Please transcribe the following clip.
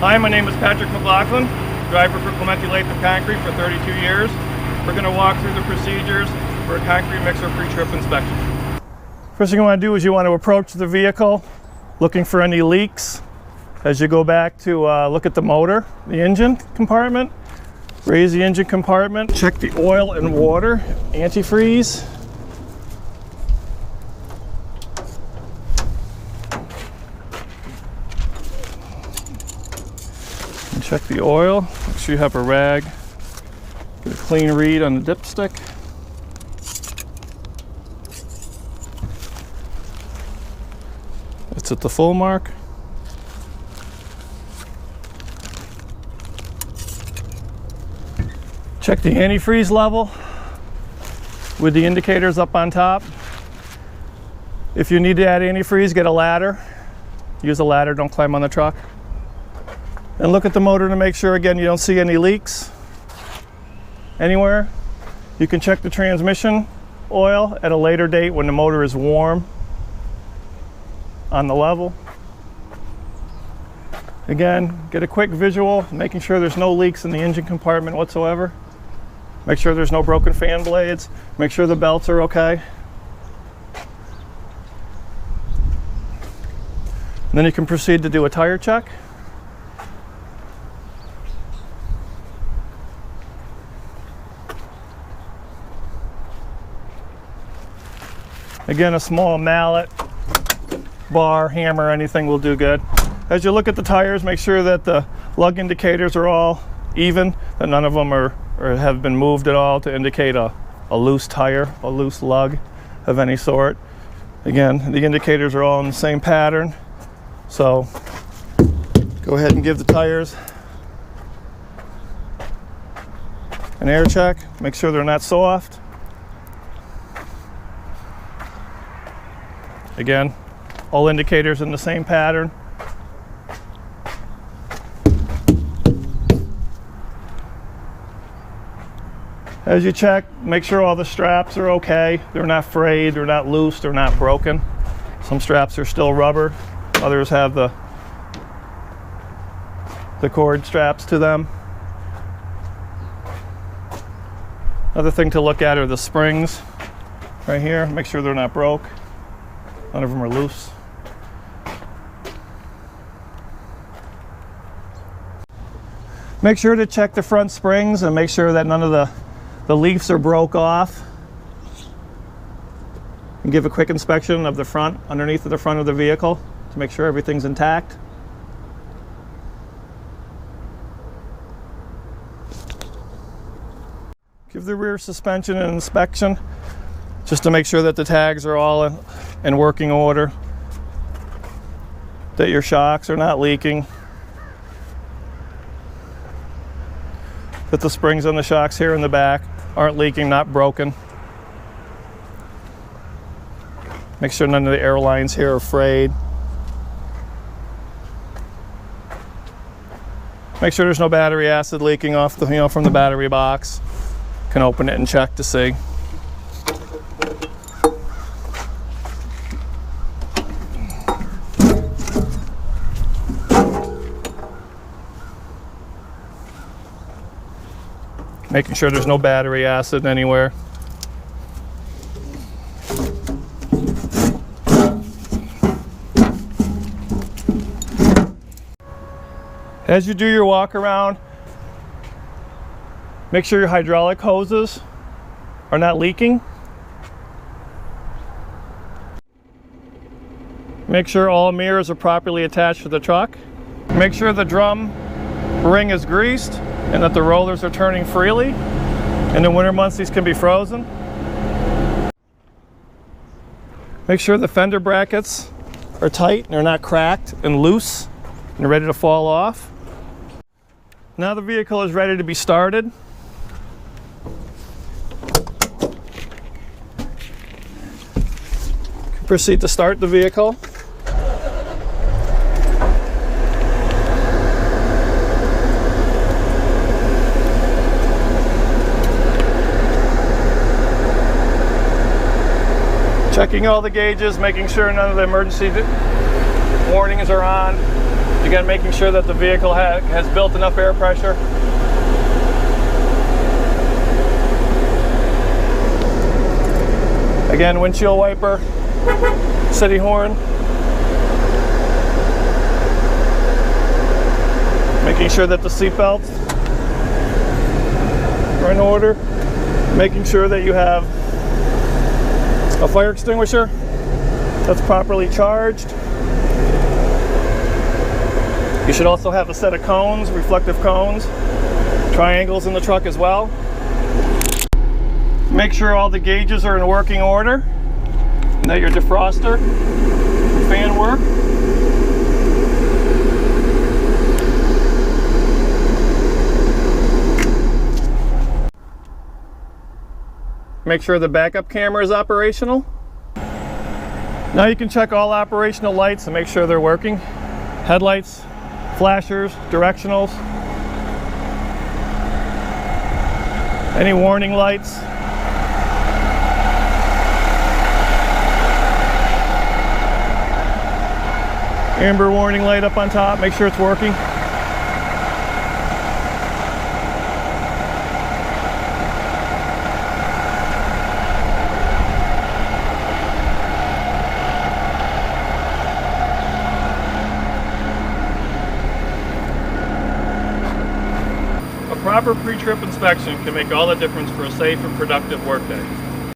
Hi, my name is Patrick McLaughlin, driver for Clemente Latham Concrete for 32 years. We're going to walk through the procedures for a concrete mixer pre-trip inspection. First thing you want to do is you want to approach the vehicle looking for any leaks. As you go back to look at the motor, the engine compartment, raise the engine compartment, check the oil and water, antifreeze. Check the oil, make sure you have a rag, get a clean read on the dipstick. It's at the full mark. Check the antifreeze level with the indicators up on top. If you need to add antifreeze, get a ladder. Use a ladder, don't climb on the truck. And look at the motor to make sure, again, you don't see any leaks anywhere. You can check the transmission oil at a later date when the motor is warm on the level. Again, get a quick visual, making sure there's no leaks in the engine compartment whatsoever. Make sure there's no broken fan blades. Make sure the belts are okay. And then you can proceed to do a tire check. Again, a small mallet, bar, hammer, anything will do good. As you look at the tires, make sure that the lug indicators are all even, that none of them are or have been moved at all to indicate a loose tire, a loose lug of any sort. Again, the indicators are all in the same pattern. So go ahead and give the tires an air check. Make sure they're not soft. Again, all indicators in the same pattern. As you check, make sure all the straps are okay. They're not frayed, they're not loose, they're not broken. Some straps are still rubber. Others have the cord straps to them. Another thing to look at are the springs right here. Make sure they're not broke. None of them are loose. Make sure to check the front springs and make sure that none of the leaves are broke off. And give a quick inspection of the front, underneath of the front of the vehicle to make sure everything's intact. Give the rear suspension an inspection just to make sure that the tags are all in working order, that your shocks are not leaking, that the springs on the shocks here in the back aren't leaking, not broken. Make sure none of the air lines here are frayed. Make sure there's no battery acid leaking off the, from the battery box. Can open it and check to see. Making sure there's no battery acid anywhere. As you do your walk around, make sure your hydraulic hoses are not leaking. Make sure all mirrors are properly attached to the truck. Make sure the drum ring is greased and that the rollers are turning freely. In the winter months, these can be frozen. Make sure the fender brackets are tight and they're not cracked and loose and ready to fall off. Now the vehicle is ready to be started. Proceed to start the vehicle. Checking all the gauges, making sure none of the emergency warnings are on. Again, making sure that the vehicle has built enough air pressure. Again, windshield wiper, city horn. Making sure that the seat belts are in order. Making sure that you have a fire extinguisher that's properly charged. You should also have a set of cones, reflective cones, triangles in the truck as well. Make sure all the gauges are in working order and that your defroster and fan work. Make sure the backup camera is operational. Now you can check all operational lights and make sure they're working. Headlights, flashers, directionals, any warning lights. Amber warning light up on top, make sure it's working. A proper pre-trip inspection can make all the difference for a safe and productive workday.